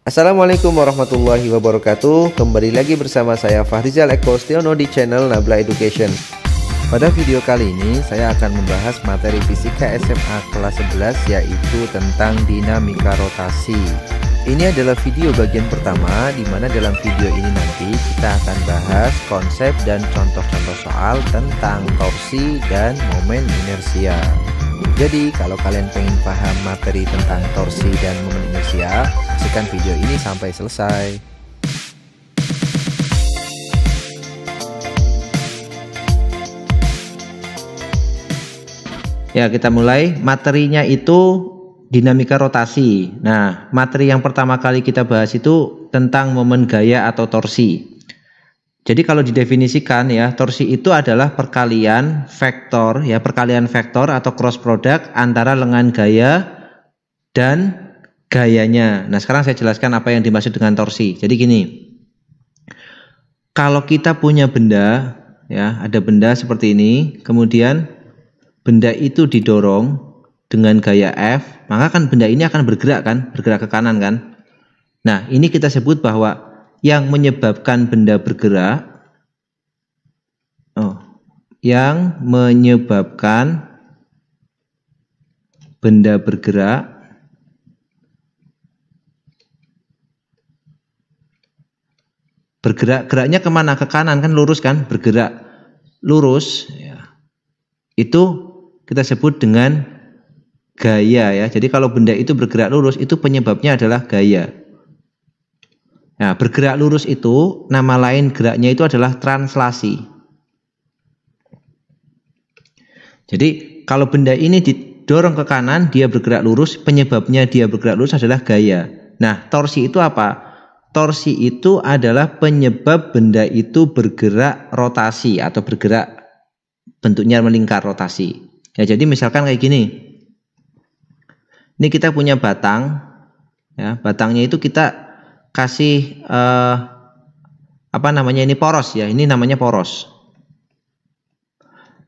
Assalamualaikum warahmatullahi wabarakatuh. Kembali lagi bersama saya Fahrizal Eko Stiono di channel Nabla Education. Pada video kali ini saya akan membahas materi fisika SMA kelas 11, yaitu tentang dinamika rotasi. Ini adalah video bagian pertama, di mana dalam video ini nanti kita akan bahas konsep dan contoh-contoh soal tentang torsi dan momen inersia. Jadi kalau kalian pengen paham materi tentang torsi dan momen inersia, saksikan video ini sampai selesai. Ya, kita mulai. Materinya itu dinamika rotasi. Nah, materi yang pertama kali kita bahas itu tentang momen gaya atau torsi. Jadi kalau didefinisikan ya, torsi itu adalah perkalian vektor ya, perkalian vektor atau cross product antara lengan gaya dan gayanya. Nah, sekarang saya jelaskan apa yang dimaksud dengan torsi. Jadi gini. Kalau kita punya benda ya, ada benda seperti ini, kemudian benda itu didorong dengan gaya F, maka kan benda ini akan bergerak kan, bergerak ke kanan kan. Nah, ini kita sebut bahwa yang menyebabkan benda bergerak, yang menyebabkan benda bergerak geraknya kemana? Ke kanan kan, lurus kan, bergerak lurus ya. Itu kita sebut dengan gaya ya. Jadi kalau benda itu bergerak lurus, itu penyebabnya adalah gaya. Nah, bergerak lurus itu nama lain geraknya itu adalah translasi. Jadi kalau benda ini didorong ke kanan, dia bergerak lurus, penyebabnya dia bergerak lurus adalah gaya. Nah, torsi itu apa? Torsi itu adalah penyebab benda itu bergerak rotasi atau bergerak bentuknya melingkar rotasi. Ya, jadi misalkan kayak gini. Ini kita punya batang ya, batangnya itu kita kasih ini poros ya, ini namanya poros.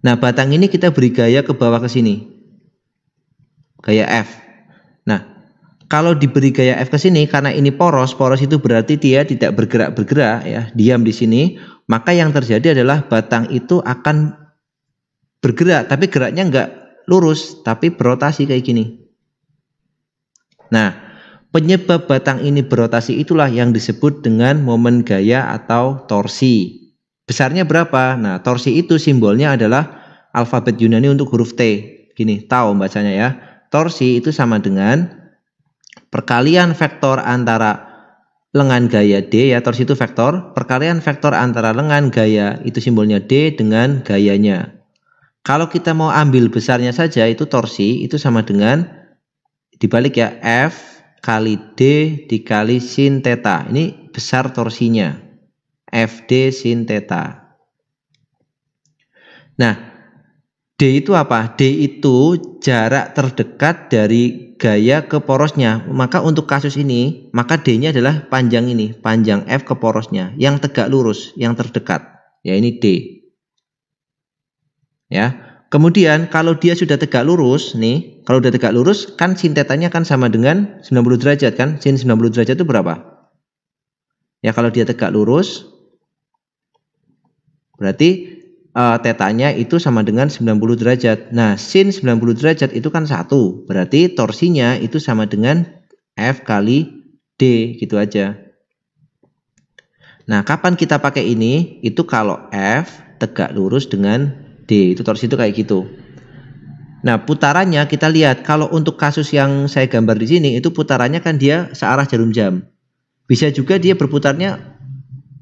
Nah, batang ini kita beri gaya ke bawah ke sini, gaya F. Nah, kalau diberi gaya F ke sini, karena ini poros itu berarti dia tidak bergerak ya, diam di sini. Maka yang terjadi adalah batang itu akan bergerak, tapi geraknya enggak lurus, tapi berotasi kayak gini. Nah, penyebab batang ini berotasi itulah yang disebut dengan momen gaya atau torsi. Besarnya berapa? Nah, torsi itu simbolnya adalah alfabet Yunani untuk huruf T. Gini, tau bacanya ya. Torsi itu sama dengan perkalian vektor antara lengan gaya D ya, torsi itu vektor. Perkalian vektor antara lengan gaya itu simbolnya D dengan gayanya. Kalau kita mau ambil besarnya saja, itu torsi itu sama dengan dibalik ya, F kali D dikali sin theta. Ini besar torsinya, FD sin theta. Nah, D itu apa? D itu jarak terdekat dari gaya ke porosnya. Maka untuk kasus ini, maka D-nya adalah panjang ini, panjang F ke porosnya, yang tegak lurus, yang terdekat. Ya, ini D. Ya. Kemudian kalau dia sudah tegak lurus nih, kalau sudah tegak lurus kan sin tetanya kan sama dengan 90 derajat kan? Sin 90 derajat itu berapa? Ya, kalau dia tegak lurus berarti tetanya itu sama dengan 90 derajat. Nah, sin 90 derajat itu kan 1. Berarti torsinya itu sama dengan F kali D, gitu aja. Nah, kapan kita pakai ini? Itu kalau F tegak lurus dengan D, itu torsi itu kayak gitu. Nah, putarannya kita lihat, kalau untuk kasus yang saya gambar di sini, itu putarannya kan dia searah jarum jam. Bisa juga dia berputarnya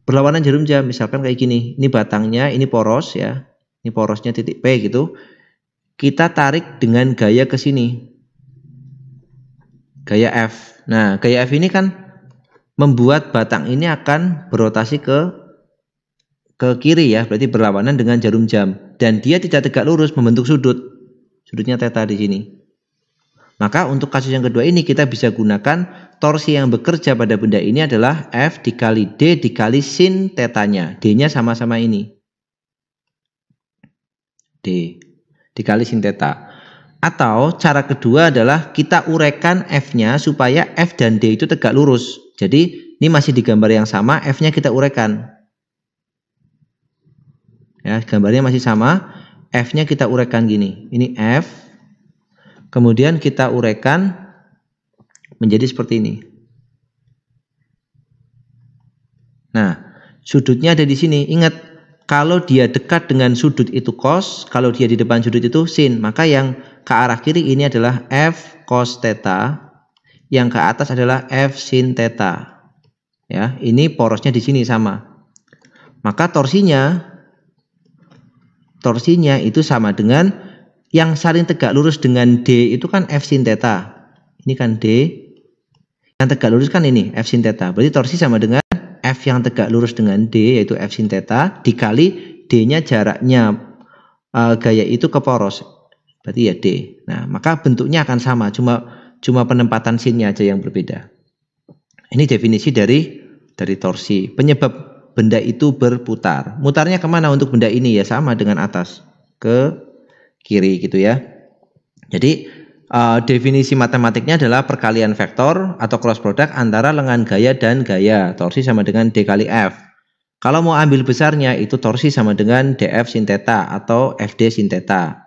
berlawanan jarum jam, misalkan kayak gini. Ini batangnya, ini poros ya. Ini porosnya titik P gitu. Kita tarik dengan gaya ke sini. Gaya F. Nah, gaya F ini kan membuat batang ini akan berotasi ke kiri ya, berarti berlawanan dengan jarum jam. Dan dia tidak tegak lurus, membentuk sudut. Sudutnya theta di sini. Maka untuk kasus yang kedua ini kita bisa gunakan torsi yang bekerja pada benda ini adalah F dikali D dikali sin tetanya. D-nya sama-sama ini. D dikali sin theta. Atau cara kedua adalah kita uraikan F-nya supaya F dan D itu tegak lurus. Jadi ini masih di gambar yang sama, F-nya kita uraikan. Ya, gambarnya masih sama, F-nya kita uraikan gini. Ini F, kemudian kita uraikan menjadi seperti ini. Nah, sudutnya ada di sini. Ingat, kalau dia dekat dengan sudut itu cos, kalau dia di depan sudut itu sin. Maka yang ke arah kiri ini adalah F cos theta, yang ke atas adalah F sin theta. Ya, ini porosnya di sini sama. Maka torsinya itu sama dengan yang saling tegak lurus dengan D itu kan F sin theta. Ini kan D. Yang tegak lurus kan ini F sin theta. Berarti torsi sama dengan F yang tegak lurus dengan D yaitu F sin theta dikali D-nya jaraknya gaya itu ke poros. Berarti ya D. Nah, maka bentuknya akan sama, cuma penempatan sinnya aja yang berbeda. Ini definisi dari torsi. Penyebab benda itu berputar. Mutarnya kemana untuk benda ini? Ya sama dengan atas ke kiri gitu ya. Jadi definisi matematiknya adalah perkalian vektor atau cross product antara lengan gaya dan gaya. Torsi sama dengan D kali F. Kalau mau ambil besarnya itu torsi sama dengan DF sin theta atau FD sin theta.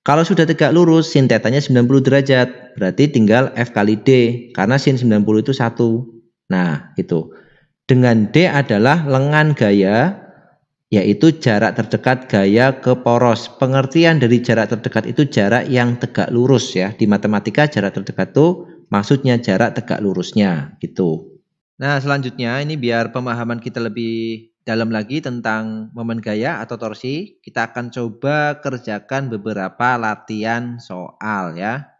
Kalau sudah tegak lurus sin tetanya 90 derajat. Berarti tinggal F kali D karena sin 90 itu 1. Nah gitu. Dengan D adalah lengan gaya, yaitu jarak terdekat gaya ke poros. Pengertian dari jarak terdekat itu jarak yang tegak lurus ya. Di matematika jarak terdekat itu maksudnya jarak tegak lurusnya gitu. Nah selanjutnya ini biar pemahaman kita lebih dalam lagi tentang momen gaya atau torsi. Kita akan coba kerjakan beberapa latihan soal ya.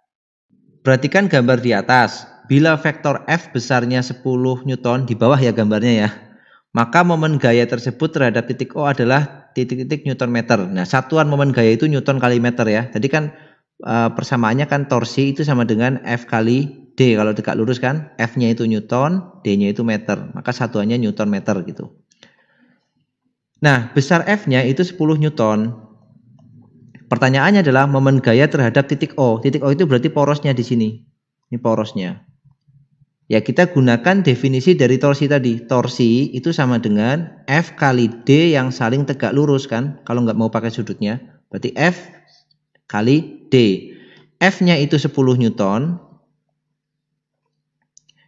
Perhatikan gambar di atas. Bila vektor F besarnya 10 Newton, di bawah ya gambarnya ya, maka momen gaya tersebut terhadap titik O adalah titik-titik Newton meter. Nah, satuan momen gaya itu Newton kali meter ya. Tadi kan persamaannya kan torsi itu sama dengan F kali D. Kalau tegak lurus kan, F-nya itu Newton, D-nya itu meter. Maka satuannya Newton meter gitu. Nah, besar F-nya itu 10 Newton. Pertanyaannya adalah momen gaya terhadap titik O. Titik O itu berarti porosnya di sini. Ini porosnya. Ya kita gunakan definisi dari torsi tadi. Torsi itu sama dengan F kali D yang saling tegak lurus kan. Kalau nggak mau pakai sudutnya. Berarti F kali D. F-nya itu 10 Newton.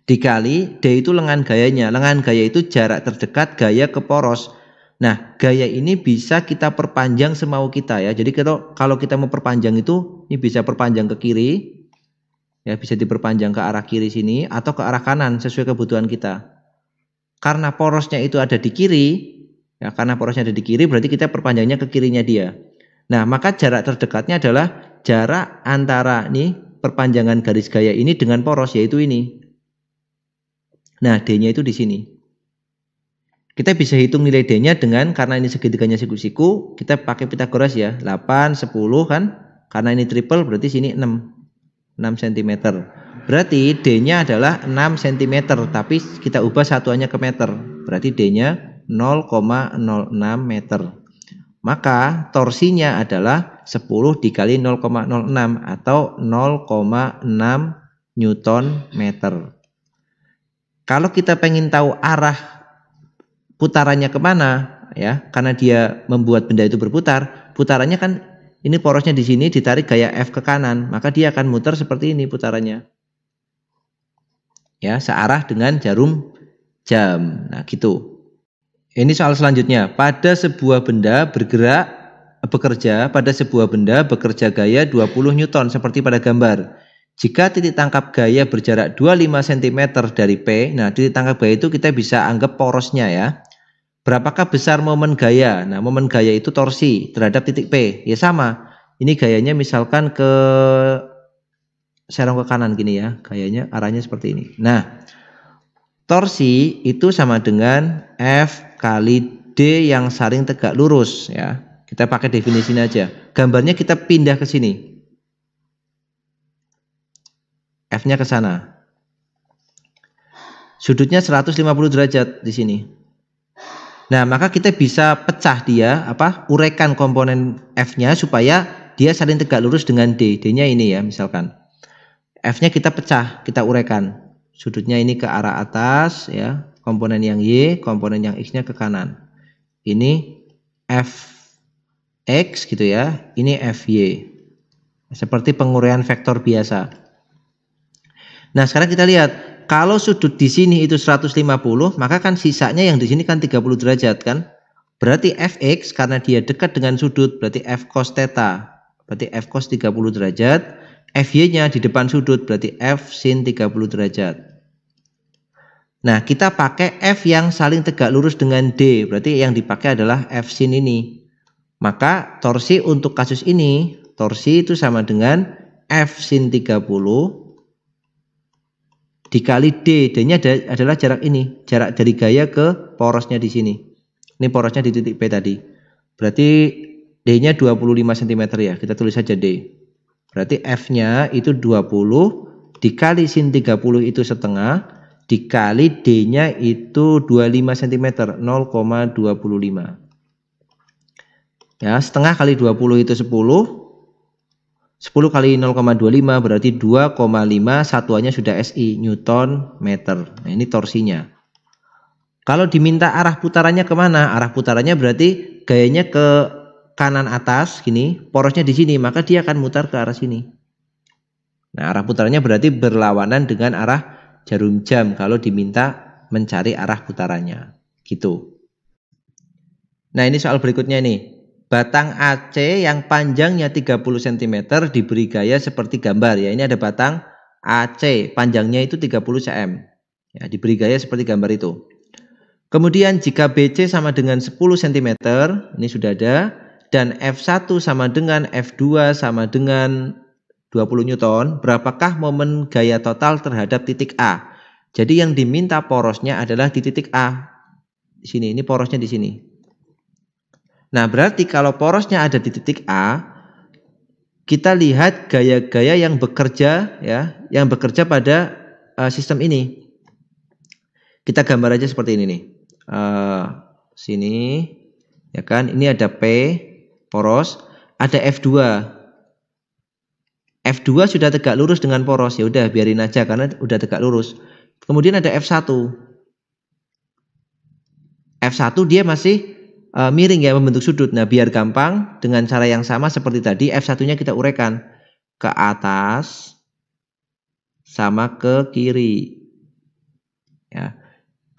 Dikali D itu lengan gayanya. Lengan gaya itu jarak terdekat gaya ke poros. Nah gaya ini bisa kita perpanjang semau kita ya. Jadi kalau kita mau perpanjang itu. Ini bisa perpanjang ke kiri. Ya bisa diperpanjang ke arah kiri sini atau ke arah kanan sesuai kebutuhan kita. Karena porosnya itu ada di kiri, ya karena porosnya ada di kiri berarti kita perpanjangnya ke kirinya dia. Nah, maka jarak terdekatnya adalah jarak antara nih perpanjangan garis gaya ini dengan poros yaitu ini. Nah, D-nya itu di sini. Kita bisa hitung nilai D-nya dengan karena ini segitiganya siku-siku, kita pakai Pitagoras ya. 8, 10 kan? Karena ini triple berarti sini 6 cm. Berarti D-nya adalah 6 cm, tapi kita ubah satuannya ke meter. Berarti D-nya 0,06 meter. Maka torsinya adalah 10 dikali 0,06 atau 0,6 Newton meter. Kalau kita pengen tahu arah putarannya kemana, ya, karena dia membuat benda itu berputar, putarannya kan ini porosnya di sini ditarik gaya F ke kanan, maka dia akan muter seperti ini putarannya. Ya, searah dengan jarum jam. Nah, gitu. Ini soal selanjutnya. Pada sebuah benda bekerja gaya 20 Newton seperti pada gambar. Jika titik tangkap gaya berjarak 25 cm dari P, nah titik tangkap gaya itu kita bisa anggap porosnya ya. Berapakah besar momen gaya? Nah, momen gaya itu torsi terhadap titik P. Ya sama. Ini gayanya misalkan ke serong ke kanan gini ya. Gayanya arahnya seperti ini. Nah, torsi itu sama dengan F kali D yang saling tegak lurus ya. Kita pakai definisinya aja. Gambarnya kita pindah ke sini. F-nya ke sana. Sudutnya 150 derajat di sini. Nah, maka kita bisa pecah dia, uraikan komponen F-nya supaya dia saling tegak lurus dengan D. D-nya ini ya, misalkan. F-nya kita pecah, kita uraikan. Sudutnya ini ke arah atas ya, komponen yang Y, komponen yang X-nya ke kanan. Ini Fx gitu ya, ini Fy. Seperti penguraian vektor biasa. Nah, sekarang kita lihat, kalau sudut di sini itu 150, maka kan sisanya yang di sini kan 30 derajat kan? Berarti Fx karena dia dekat dengan sudut, berarti F cos theta. Berarti F cos 30 derajat. Fy-nya di depan sudut, berarti F sin 30 derajat. Nah, kita pakai F yang saling tegak lurus dengan D. Berarti yang dipakai adalah F sin ini. Maka torsi untuk kasus ini, torsi itu sama dengan F sin 30 dikali D. D-nya adalah jarak ini, jarak dari gaya ke porosnya di sini. Ini porosnya di titik P tadi. Berarti D-nya 25 cm ya. Kita tulis saja D. Berarti F-nya itu 20 dikali sin 30 itu setengah dikali D-nya itu 25 cm, 0,25. Ya, setengah kali 20 itu 10. 10 kali 0,25 berarti 2,5, satuannya sudah SI, Newton meter. Nah, ini torsinya. Kalau diminta arah putarannya kemana? Arah putarannya berarti gayanya ke kanan atas, gini, porosnya di sini, maka dia akan mutar ke arah sini. Nah, arah putarannya berarti berlawanan dengan arah jarum jam kalau diminta mencari arah putarannya. Gitu. Nah, ini soal berikutnya nih. Batang AC yang panjangnya 30 cm diberi gaya seperti gambar ya. Ini ada batang AC, panjangnya itu 30 cm. Ya, diberi gaya seperti gambar itu. Kemudian jika BC sama dengan 10 cm, ini sudah ada, dan F1 sama dengan F2 sama dengan 20 Newton, berapakah momen gaya total terhadap titik A? Jadi yang diminta porosnya adalah di titik A. Di sini, ini porosnya di sini. Nah, berarti kalau porosnya ada di titik A, kita lihat gaya-gaya yang bekerja ya, yang bekerja pada sistem ini. Kita gambar aja seperti ini nih. Sini ya kan, ini ada P poros, ada F2. F2 sudah tegak lurus dengan poros, ya udah biarin aja karena udah tegak lurus. Kemudian ada F1. F1 dia masih miring ya, membentuk sudut. Nah, biar gampang dengan cara yang sama seperti tadi, F1-nya kita uraikan ke atas sama ke kiri. Ya.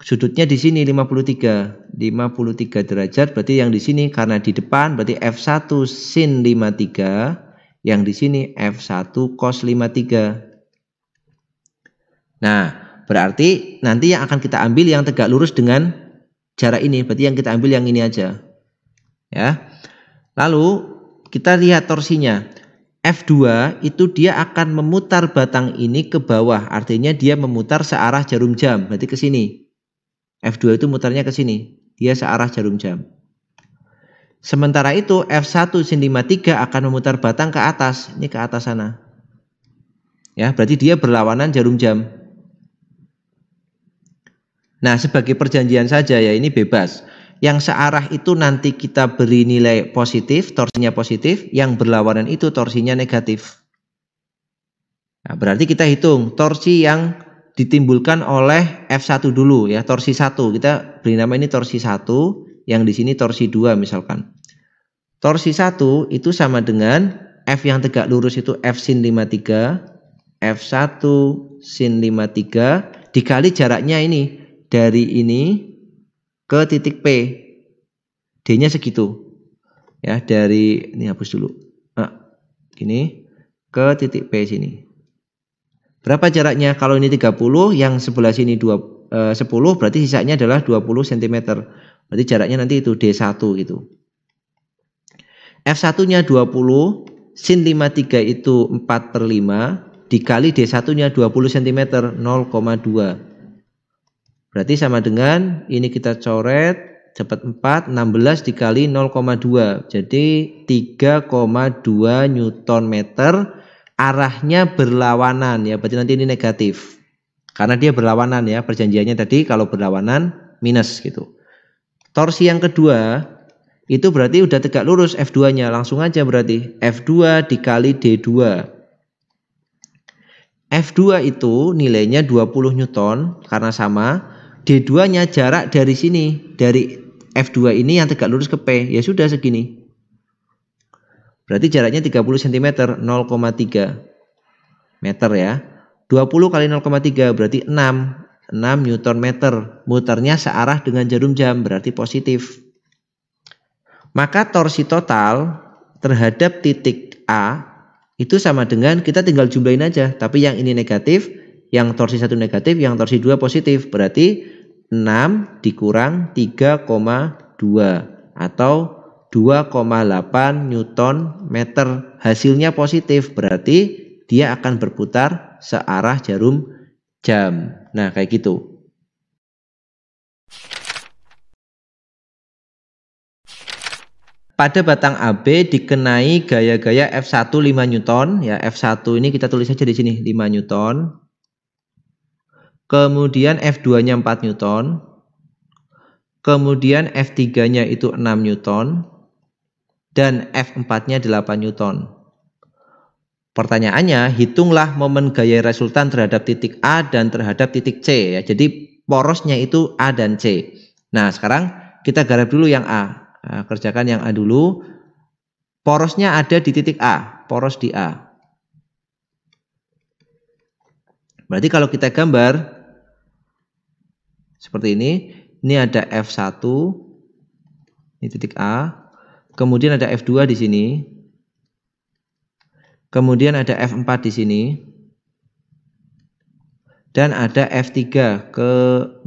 Sudutnya di sini 53 derajat, berarti yang di sini karena di depan berarti F1 sin 53, yang di sini F1 cos 53. Nah, berarti nanti yang akan kita ambil yang tegak lurus dengan jarak ini, berarti yang kita ambil yang ini aja. Ya. Lalu kita lihat torsinya. F2 itu dia akan memutar batang ini ke bawah, artinya dia memutar searah jarum jam, berarti ke sini. F2 itu mutarnya ke sini, dia searah jarum jam. Sementara itu F1 sin 53 akan memutar batang ke atas, ini ke atas sana. Ya, berarti dia berlawanan jarum jam. Nah, sebagai perjanjian saja ya, ini bebas. Yang searah itu nanti kita beri nilai positif, torsinya positif. Yang berlawanan itu torsinya negatif. Nah, berarti kita hitung torsi yang ditimbulkan oleh F1 dulu ya, torsi 1. Kita beri nama ini torsi 1, yang di sini torsi 2 misalkan. Torsi 1 itu sama dengan F yang tegak lurus itu F sin 53, F1 sin 53 dikali jaraknya ini. Dari ini ke titik P, D-nya segitu. Ya, dari ini hapus dulu. Nah, gini ke titik P sini. Berapa jaraknya? Kalau ini 30, yang sebelah sini 10, berarti sisanya adalah 20 cm. Berarti jaraknya nanti itu D1 gitu. F1-nya 20, sin 53 itu 4/5 dikali D1-nya 20 cm, 0,2. Berarti sama dengan ini kita coret dapat 4, 16 dikali 0,2. Jadi 3,2 Newton meter, arahnya berlawanan ya. Berarti nanti ini negatif. Karena dia berlawanan ya, perjanjiannya tadi kalau berlawanan minus gitu. Torsi yang kedua itu berarti udah tegak lurus F2-nya. Langsung aja berarti F2 dikali D2. F2 itu nilainya 20 Newton karena sama. D2-nya jarak dari sini, dari F2 ini yang tegak lurus ke P, ya sudah segini. Berarti jaraknya 30 cm, 0,3 meter ya. 20 kali 0,3 berarti 6 Newton meter. Muternya searah dengan jarum jam, berarti positif. Maka torsi total terhadap titik A itu sama dengan kita tinggal jumlahin aja. Tapi yang ini negatif, yang torsi 1 negatif, yang torsi 2 positif. Berarti 6 dikurang 3,2 atau 2,8 Newton meter. Hasilnya positif, berarti dia akan berputar searah jarum jam. Nah, kayak gitu. Pada batang AB dikenai gaya-gaya F1 5 Newton. Ya, F1 ini kita tulis saja di sini 5 Newton. Kemudian F2-nya 4 Newton. Kemudian F3-nya itu 6 Newton. Dan F4-nya 8 Newton. Pertanyaannya, hitunglah momen gaya resultan terhadap titik A dan terhadap titik C. Ya. Jadi porosnya itu A dan C. Nah, sekarang kita garap dulu yang A. Nah, kerjakan yang A dulu. Porosnya ada di titik A, poros di A. Berarti kalau kita gambar seperti ini ada F1, ini titik A. Kemudian ada F2 di sini. Kemudian ada F4 di sini. Dan ada F3 ke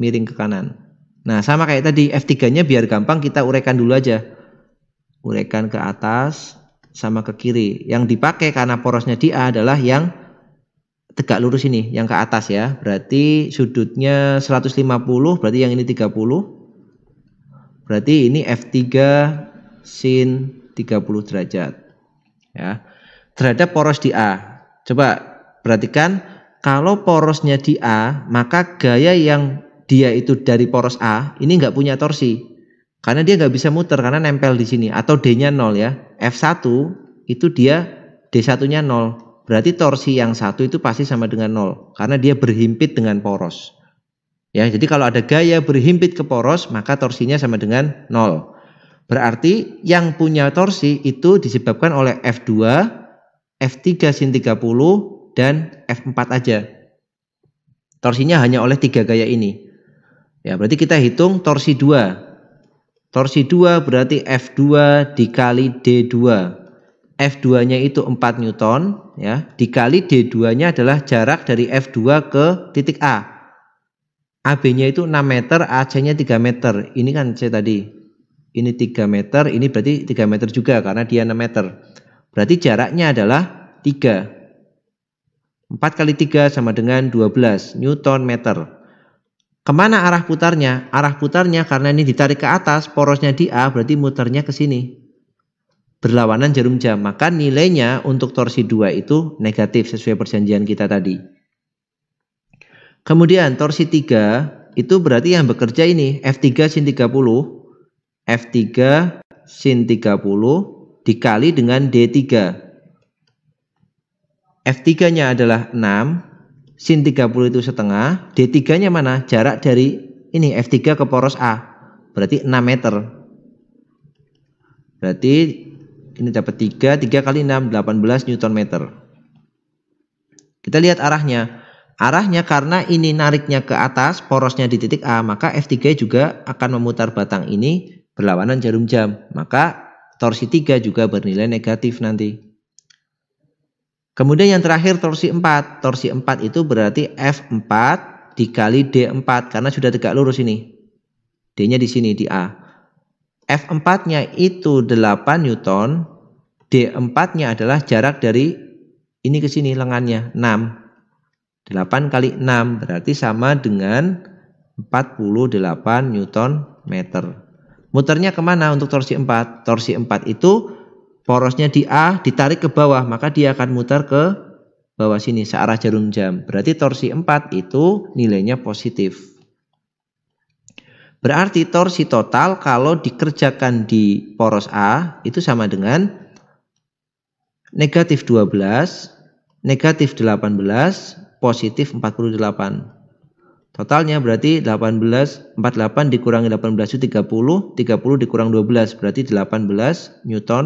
miring ke kanan. Nah, sama kayak tadi, F3-nya biar gampang kita uraikan dulu aja. Uraikan ke atas sama ke kiri. Yang dipakai karena porosnya di A adalah yang tegak lurus ini, yang ke atas ya. Berarti sudutnya 150, berarti yang ini 30. Berarti ini F3 sin 30 derajat. Ya. Terhadap poros di A. Coba perhatikan, kalau porosnya di A, maka gaya yang dia itu dari poros A ini nggak punya torsi karena dia nggak bisa muter karena nempel di sini atau D-nya 0 ya. F1 itu dia D1-nya 0. Berarti torsi yang satu itu pasti sama dengan 0 karena dia berhimpit dengan poros. Ya, jadi kalau ada gaya berhimpit ke poros maka torsinya sama dengan 0. Berarti yang punya torsi itu disebabkan oleh F2, F3 sin 30 dan F4 aja. Torsinya hanya oleh 3 gaya ini. Ya, berarti kita hitung torsi 2. Torsi 2 berarti F2 dikali D2. F2-nya itu 4 Newton, ya. Dikali D2-nya adalah jarak dari F2 ke titik A. AB-nya itu 6 meter, AC-nya 3 meter. Ini kan C tadi. Ini 3 meter, ini berarti 3 meter juga karena dia 6 meter. Berarti jaraknya adalah 3. 4 kali 3 sama dengan 12 Newton meter. Kemana arah putarnya? Arah putarnya karena ini ditarik ke atas, porosnya di A, berarti muternya ke sini. Berlawanan jarum jam. Maka nilainya untuk torsi 2 itu negatif sesuai perjanjian kita tadi. Kemudian torsi 3 itu berarti yang bekerja ini F3 sin 30. F3 sin 30 dikali dengan D3. F3-nya adalah 6. Sin 30 itu setengah, D3-nya mana? Jarak dari ini F3 ke poros A. Berarti 6 meter. Berarti ini dapat 3 kali 6, 18 Newton meter. Kita lihat arahnya. Arahnya karena ini nariknya ke atas, porosnya di titik A, maka F3 juga akan memutar batang ini berlawanan jarum jam. Maka torsi 3 juga bernilai negatif nanti. Kemudian yang terakhir torsi 4. Torsi 4 itu berarti F4 dikali D4 karena sudah tegak lurus ini. D-nya di sini di A. F4-nya itu 8 Newton. D4-nya adalah jarak dari ini ke sini lengannya 6. 8 kali 6 berarti sama dengan 48 Newton meter. Muternya kemana untuk torsi 4? Torsi 4 itu porosnya di A ditarik ke bawah, maka dia akan muter ke bawah sini searah jarum jam. Berarti torsi 4 itu nilainya positif. Berarti torsi total kalau dikerjakan di poros A itu sama dengan negatif 12, negatif 18, positif 48. Totalnya berarti 48 dikurangi 18 itu 30 dikurang 12 berarti 18 Newton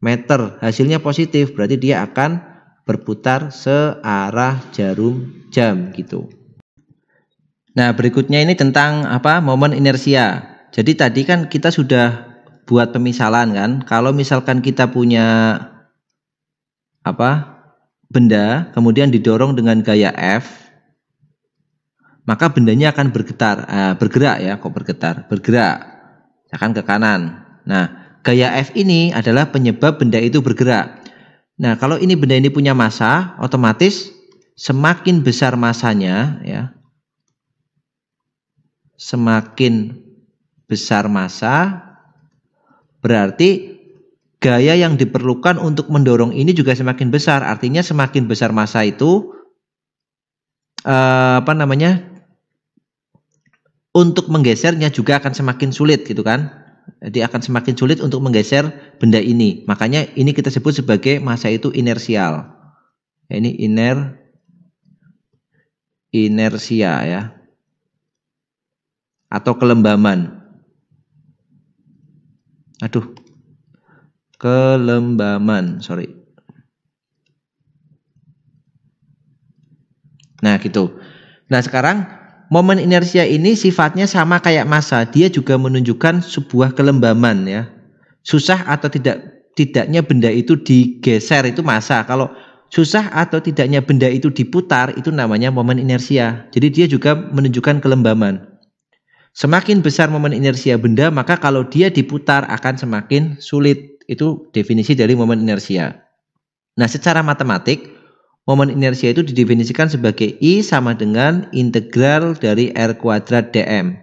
meter. Hasilnya positif, berarti dia akan berputar searah jarum jam gitu. Nah, berikutnya ini tentang momen inersia. Jadi tadi kan kita sudah buat pemisalan kan, kalau misalkan kita punya benda kemudian didorong dengan gaya F, maka bendanya akan bergerak ya, bergerak akan ke kanan. Nah, gaya F ini adalah penyebab benda itu bergerak. Nah, kalau benda ini punya massa, otomatis semakin besar massanya ya, semakin besar massa berarti gaya yang diperlukan untuk mendorong ini juga semakin besar. Artinya semakin besar massa itu untuk menggesernya juga akan semakin sulit gitu kan. Jadi akan semakin sulit untuk menggeser benda ini. Makanya ini kita sebut sebagai massa itu inersial. Ini inersia ya. Atau kelembaman. Kelembaman, sorry. Nah gitu. Nah sekarang momen inersia ini sifatnya sama kayak massa, dia juga menunjukkan sebuah kelembaman ya. Susah atau tidaknya benda itu digeser itu massa. Kalau susah atau tidaknya benda itu diputar itu namanya momen inersia. Jadi dia juga menunjukkan kelembaman. Semakin besar momen inersia benda, maka kalau dia diputar akan semakin sulit. Itu definisi dari momen inersia. Nah, secara matematik momen inersia itu didefinisikan sebagai I sama dengan integral dari R kuadrat dm.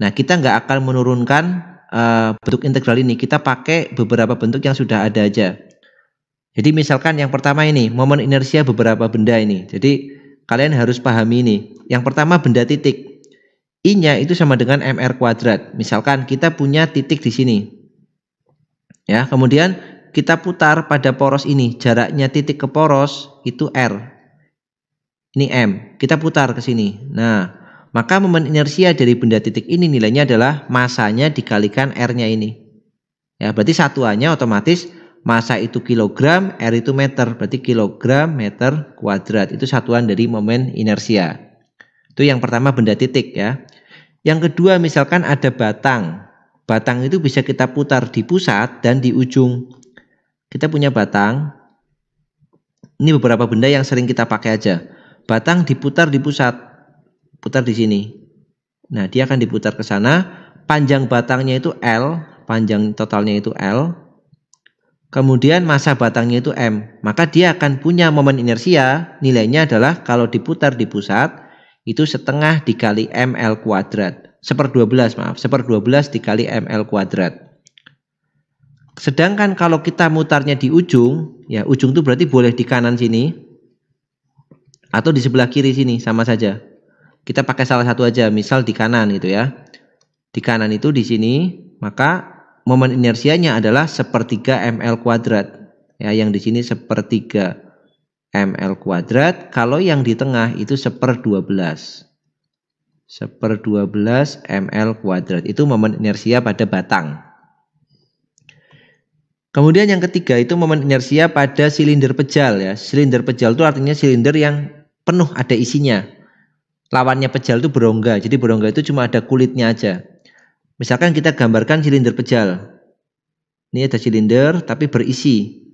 Nah, kita nggak akan menurunkan bentuk integral ini. Kita pakai beberapa bentuk yang sudah ada aja. Jadi misalkan yang pertama ini, momen inersia beberapa benda ini. Jadi kalian harus pahami ini. Yang pertama benda titik. I-nya itu sama dengan mr kuadrat. Misalkan kita punya titik di sini. Ya, kemudian kita putar pada poros ini, jaraknya titik ke poros itu R. Ini M. Kita putar ke sini. Nah, maka momen inersia dari benda titik ini nilainya adalah massanya dikalikan R-nya ini. Ya, berarti satuannya otomatis massa itu kilogram, R itu meter. Berarti kilogram meter kuadrat. Itu satuan dari momen inersia. Itu yang pertama benda titik ya. Yang kedua misalkan ada batang. Batang itu bisa kita putar di pusat dan di ujung. Kita punya batang. Ini beberapa benda yang sering kita pakai aja. Batang diputar di pusat. Putar di sini. Nah, dia akan diputar ke sana. Panjang batangnya itu L. Panjang totalnya itu L. Kemudian massa batangnya itu M. Maka dia akan punya momen inersia. Nilainya adalah kalau diputar di pusat. Itu setengah dikali ml kuadrat. 1/12 dikali ml kuadrat. Sedangkan kalau kita mutarnya di ujung, ya ujung itu berarti boleh di kanan sini atau di sebelah kiri sini, sama saja. Kita pakai salah satu aja, misal di kanan gitu ya. Di kanan itu di sini, maka momen inersianya adalah 1/3 ml kuadrat. Ya, yang di sini 1/3 ml kuadrat. Kalau yang di tengah itu 1/12. 1/12 ml kuadrat. Itu momen inersia pada batang. Kemudian yang ketiga itu momen inersia pada silinder pejal ya. Silinder pejal itu artinya silinder yang penuh ada isinya. Lawannya pejal itu berongga. Jadi berongga itu cuma ada kulitnya aja. Misalkan kita gambarkan silinder pejal. Ini ada silinder tapi berisi.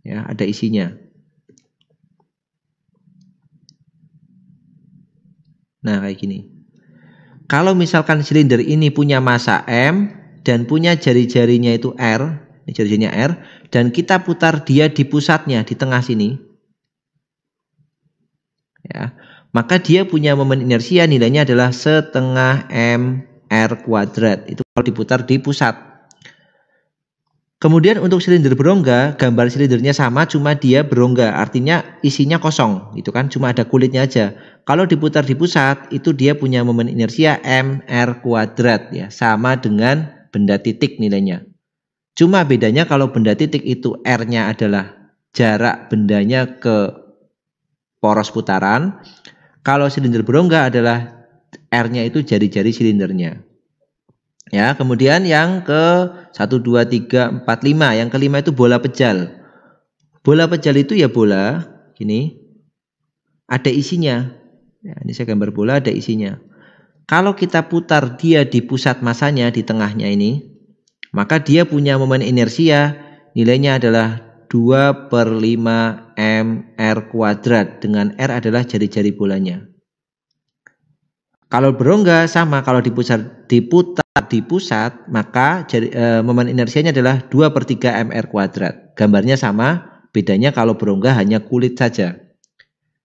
Ya, ada isinya. Nah, kayak gini. Kalau misalkan silinder ini punya massa M dan punya jari-jarinya itu R, ini jari-jarinya R, dan kita putar dia di pusatnya, di tengah sini. Ya, maka dia punya momen inersia nilainya adalah setengah mr kuadrat. Itu kalau diputar di pusat. Kemudian untuk silinder berongga, gambar silindernya sama, cuma dia berongga, artinya isinya kosong, gitu kan, cuma ada kulitnya aja. Kalau diputar di pusat, itu dia punya momen inersia mr kuadrat ya, sama dengan benda titik nilainya. Cuma bedanya kalau benda titik itu r-nya adalah jarak bendanya ke poros putaran, kalau silinder berongga adalah r-nya itu jari-jari silindernya. Ya, kemudian yang ke 1, 2, 3, 4, 5. Yang kelima itu bola pejal. Bola pejal itu ya bola, gini, ada isinya. Ya, ini saya gambar bola, ada isinya. Kalau kita putar dia di pusat masanya, di tengahnya ini, maka dia punya momen inersia, nilainya adalah 2/5 mr kuadrat, dengan r adalah jari-jari bolanya. Kalau berongga sama, kalau diputar di pusat, maka momen inersianya adalah 2/3 mr kuadrat. Gambarnya sama, bedanya kalau berongga hanya kulit saja.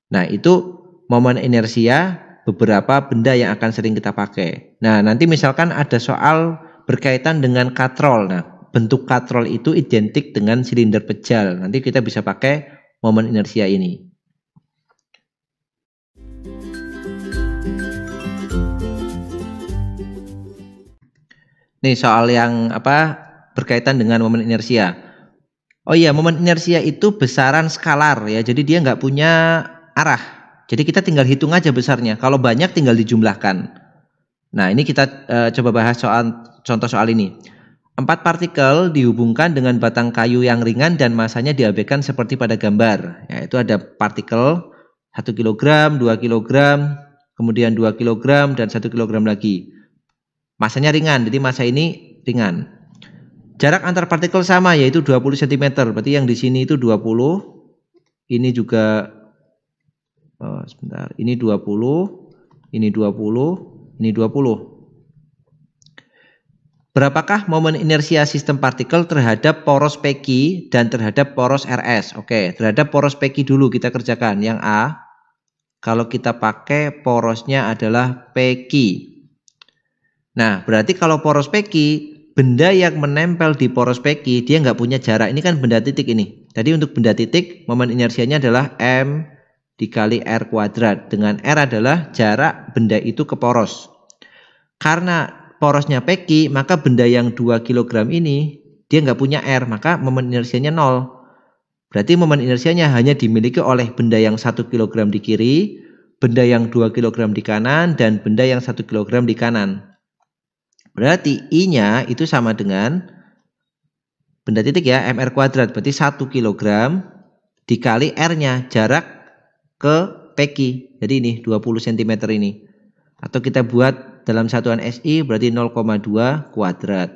Nah, itu momen inersia beberapa benda yang akan sering kita pakai. Nah, nanti misalkan ada soal berkaitan dengan katrol. Nah, bentuk katrol itu identik dengan silinder pejal. Nanti kita bisa pakai momen inersia ini. Nih soal yang berkaitan dengan momen inersia. Oh iya, momen inersia itu besaran skalar ya. Jadi dia nggak punya arah. Jadi kita tinggal hitung aja besarnya. Kalau banyak tinggal dijumlahkan. Nah, ini kita coba bahas contoh soal ini. 4 partikel dihubungkan dengan batang kayu yang ringan dan masanya diabaikan seperti pada gambar. Ya, itu ada partikel 1 kg, 2 kg, kemudian 2 kg dan 1 kg lagi. Masanya ringan, jadi masa ini ringan. Jarak antar partikel sama, yaitu 20 cm. Berarti yang di sini itu 20. Ini juga sebentar, ini 20, ini 20, ini 20. Berapakah momen inersia sistem partikel terhadap poros PQ dan terhadap poros RS? Oke, terhadap poros PQ dulu kita kerjakan. Yang A, kalau kita pakai porosnya adalah PQ. Nah, berarti kalau poros PQ, benda yang menempel di poros PQ, dia nggak punya jarak. Ini kan benda titik ini. Jadi untuk benda titik, momen inersianya adalah M dikali R kuadrat. Dengan R adalah jarak benda itu ke poros. Karena porosnya PQ, maka benda yang 2 kg ini, dia nggak punya R, maka momen inersianya 0. Berarti momen inersianya hanya dimiliki oleh benda yang 1 kg di kiri, benda yang 2 kg di kanan, dan benda yang 1 kg di kanan. Berarti I-nya itu sama dengan benda titik ya, mr kuadrat. Berarti 1 kg dikali R-nya, jarak ke PQ. Jadi ini 20 cm ini. Atau kita buat dalam satuan SI berarti 0,2 kuadrat.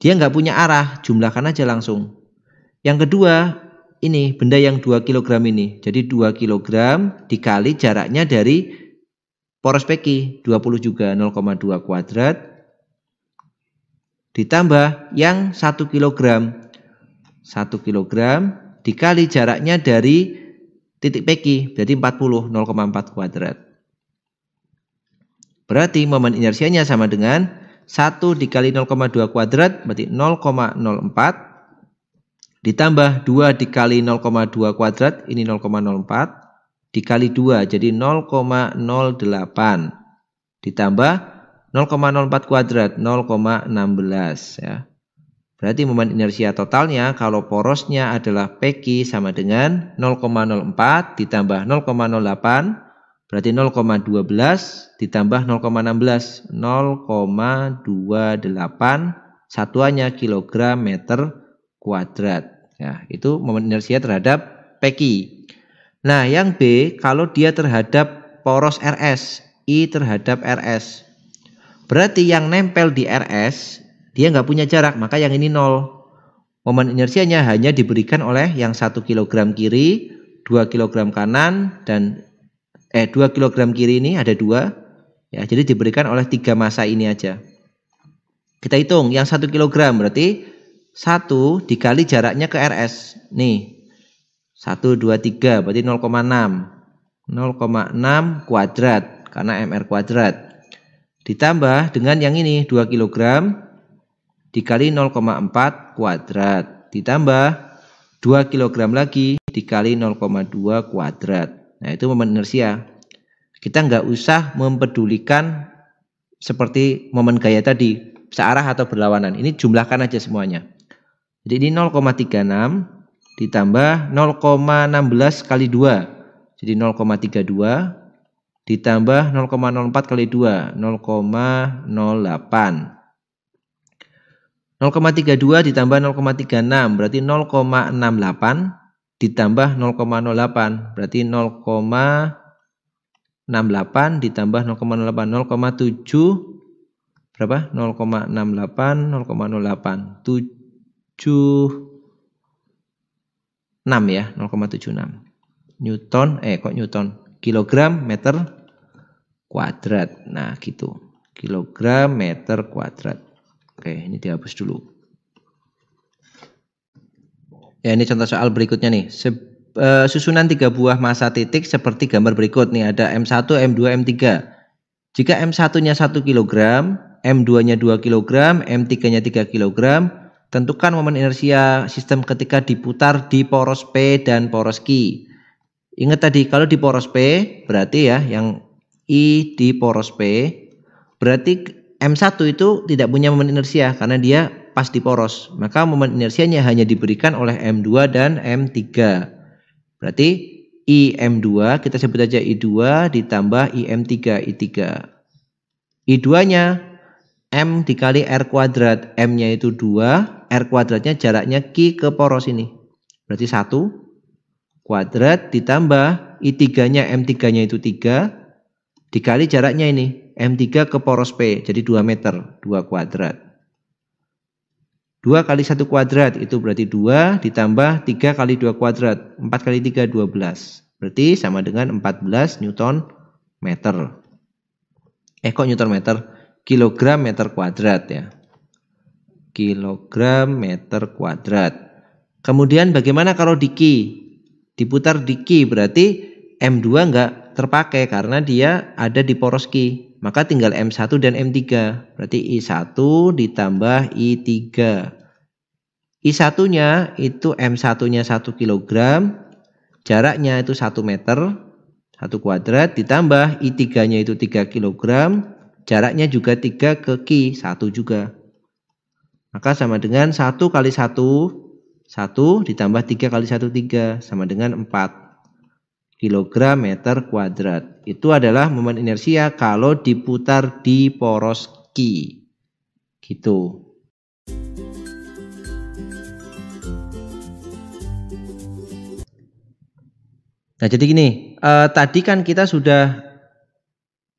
Dia nggak punya arah, jumlahkan aja langsung. Yang kedua, ini benda yang 2 kg ini. Jadi 2 kg dikali jaraknya dari poros PQ, 20 juga, 0,2 kuadrat. Ditambah yang 1 kg. 1 kg dikali jaraknya dari titik PQ, berarti 40, 0,4 kuadrat. Berarti momen inersianya sama dengan 1 dikali 0,2 kuadrat, berarti 0,04. Ditambah 2 dikali 0,2 kuadrat, ini 0,04. Dikali 2, jadi 0,08. Ditambah 0,04 kuadrat, 0,16 ya. Berarti momen inersia totalnya kalau porosnya adalah PQ sama dengan 0,04 ditambah 0,08 berarti 0,12 ditambah 0,16, 0,28 satuannya kilogram meter kuadrat. Ya, itu momen inersia terhadap PQ. Nah, yang B kalau dia terhadap poros RS, I terhadap RS. Berarti yang nempel di RS, dia nggak punya jarak, maka yang ini 0. Momen inersianya hanya diberikan oleh yang 1 kg kiri, 2 kg kanan, dan 2 kg kiri ini ada 2. Ya, jadi diberikan oleh 3 massa ini aja. Kita hitung, yang 1 kg berarti 1 dikali jaraknya ke RS. Nih, 1, 2, 3, berarti 0,6. 0,6 kuadrat, karena mr kuadrat. Ditambah dengan yang ini 2 kg dikali 0,4 kuadrat ditambah 2 kg lagi dikali 0,2 kuadrat. Nah, itu momen inersia. Kita nggak usah mempedulikan seperti momen gaya tadi, searah atau berlawanan. Ini jumlahkan aja semuanya. Jadi ini 0,36 ditambah 0,16 kali 2. Jadi 0,32 ditambah 0,04 kali 2, 0,08. 0,32 ditambah 0,36 berarti 0,68 ditambah 0,08 berarti 0,68 ditambah 0,08, 0,7 berapa? 0,68, 0,08, 76 ya, 0,76 Newton, kilogram meter kuadrat. Nah gitu, kilogram meter kuadrat. Oke, ini dihapus dulu. Ya, ini contoh soal berikutnya nih. Susunan 3 buah massa titik seperti gambar berikut nih, ada M1, M2, M3. Jika M1-nya 1 kg, M2-nya 2 kg, M3-nya 3 kg, tentukan momen inersia sistem ketika diputar di poros P dan poros Q. Ingat tadi, kalau di poros P berarti ya yang I di poros P, berarti M1 itu tidak punya momen inersia karena dia pas di poros. Maka momen inersianya hanya diberikan oleh M2 dan M3. Berarti IM2 kita sebut aja I2 ditambah IM3, I3. I2-nya M dikali R kuadrat. M-nya itu 2, R kuadratnya jaraknya Q ke poros ini. Berarti 1 kuadrat ditambah I3-nya, M3-nya itu 3 dikali jaraknya ini M3 ke poros P, jadi 2 meter, 2 kuadrat. 2 kali 1 kuadrat itu berarti 2 ditambah 3 kali 2 kuadrat, 4 kali 3 12. Berarti sama dengan 14 Newton meter. Kok Newton meter? Kilogram meter kuadrat ya. Kilogram meter kuadrat. Kemudian bagaimana kalau di Q? Diputar di Q berarti M2 enggak terpakai karena dia ada di poros Q. Maka tinggal M1 dan M3. Berarti I1 ditambah I3. I1-nya itu M1-nya 1 kg. Jaraknya itu 1 meter. 1 kuadrat ditambah I3-nya itu 3 kg. Jaraknya juga 3 ke Q. 1 juga. Maka sama dengan 1 kali 1. 1 ditambah 3 kali 1 3. Sama dengan 4. Kilogram meter kuadrat. Itu adalah momen inersia kalau diputar di poros Q. Gitu. Nah, jadi gini, tadi kan kita sudah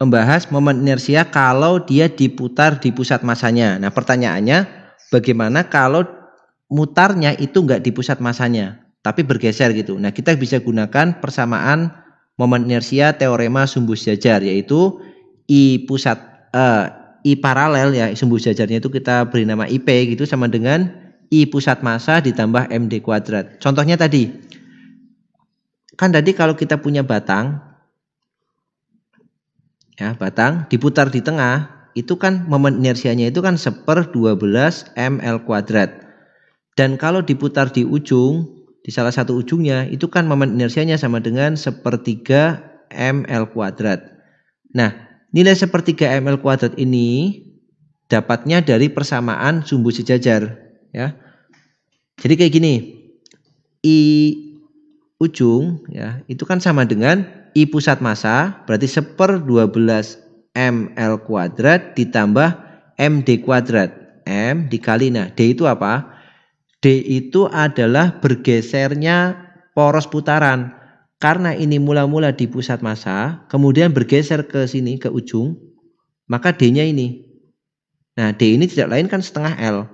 membahas momen inersia kalau dia diputar di pusat massanya. Nah, pertanyaannya bagaimana kalau mutarnya itu enggak di pusat massanya, tapi bergeser gitu. Nah, kita bisa gunakan persamaan momen inersia teorema sumbu sejajar, yaitu I paralel ya, sumbu sejajarnya itu kita beri nama IP gitu, sama dengan I pusat massa ditambah MD kuadrat. Contohnya tadi, kan tadi kalau kita punya batang, ya batang diputar di tengah, itu kan momen inersianya itu kan 1/12 ml kuadrat. Dan kalau diputar di ujung, di salah satu ujungnya, itu kan momen inersianya sama dengan 1/3 ml kuadrat. Nah, nilai 1/3 ml kuadrat ini dapatnya dari persamaan sumbu sejajar. Ya. Jadi kayak gini, I ujung ya itu kan sama dengan I pusat massa, berarti 1/12 ml kuadrat ditambah MD kuadrat. M dikali, nah D itu apa? D itu adalah bergesernya poros putaran. Karena ini mula-mula di pusat massa, kemudian bergeser ke sini, ke ujung, maka D-nya ini. Nah, D ini tidak lain kan setengah L.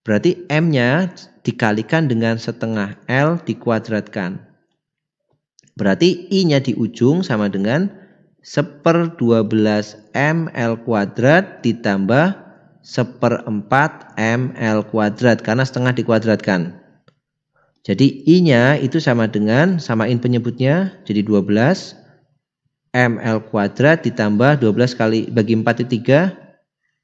Berarti M-nya dikalikan dengan setengah L dikuadratkan. Berarti I-nya di ujung sama dengan 1/12 ml kuadrat ditambah 1/4 ml kuadrat karena setengah dikuadratkan. Jadi I-nya itu sama dengan, samain penyebutnya, jadi 12 ml kuadrat ditambah 12 kali bagi 4 itu 3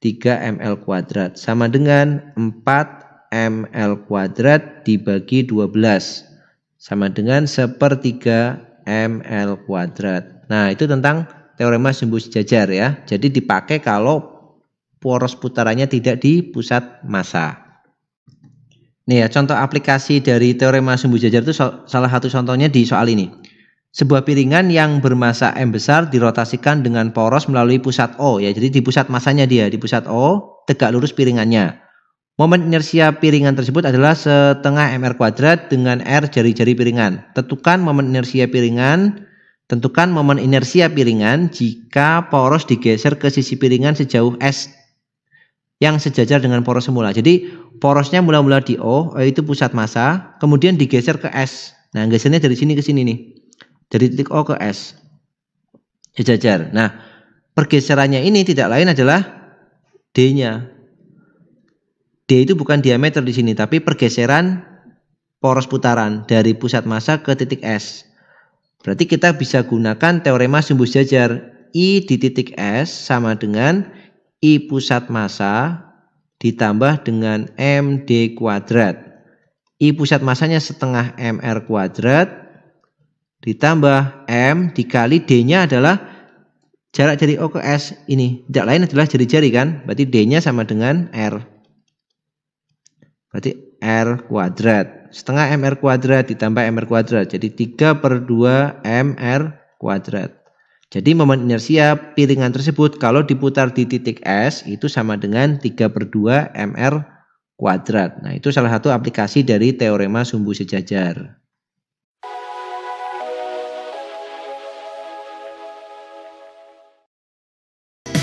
3ml kuadrat sama dengan 4ml kuadrat dibagi 12 sama dengan 1/3 ml kuadrat. Nah, itu tentang teorema sumbu sejajar ya. Jadi dipakai kalau poros putarannya tidak di pusat massa. Nih ya, contoh aplikasi dari teorema sumbu sejajar itu salah satu contohnya di soal ini. Sebuah piringan yang bermassa M besar dirotasikan dengan poros melalui pusat O ya. Jadi di pusat massanya dia, di pusat O, tegak lurus piringannya. Momen inersia piringan tersebut adalah 1/2 mr kuadrat dengan R jari-jari piringan. Tentukan momen inersia piringan jika poros digeser ke sisi piringan sejauh S yang sejajar dengan poros semula. Jadi porosnya mula-mula di O, yaitu pusat massa, kemudian digeser ke S. Nah, gesernya dari sini ke sini nih. Dari titik O ke S. Sejajar. Nah, pergeserannya ini tidak lain adalah D-nya. D itu bukan diameter di sini, tapi pergeseran poros putaran dari pusat massa ke titik S. Berarti kita bisa gunakan teorema sumbu sejajar. I di titik S sama dengan I pusat massa ditambah dengan MD kuadrat. I pusat massanya 1/2 mr kuadrat ditambah M dikali D-nya adalah jarak dari O ke S ini. Tidak lain adalah jari-jari kan? Berarti D-nya sama dengan R. Berarti R kuadrat. 1/2 mr kuadrat ditambah mr kuadrat. Jadi 3/2 mr kuadrat. Jadi momen inersia piringan tersebut kalau diputar di titik S itu sama dengan 3/2 mr kuadrat. Nah, itu salah satu aplikasi dari teorema sumbu sejajar.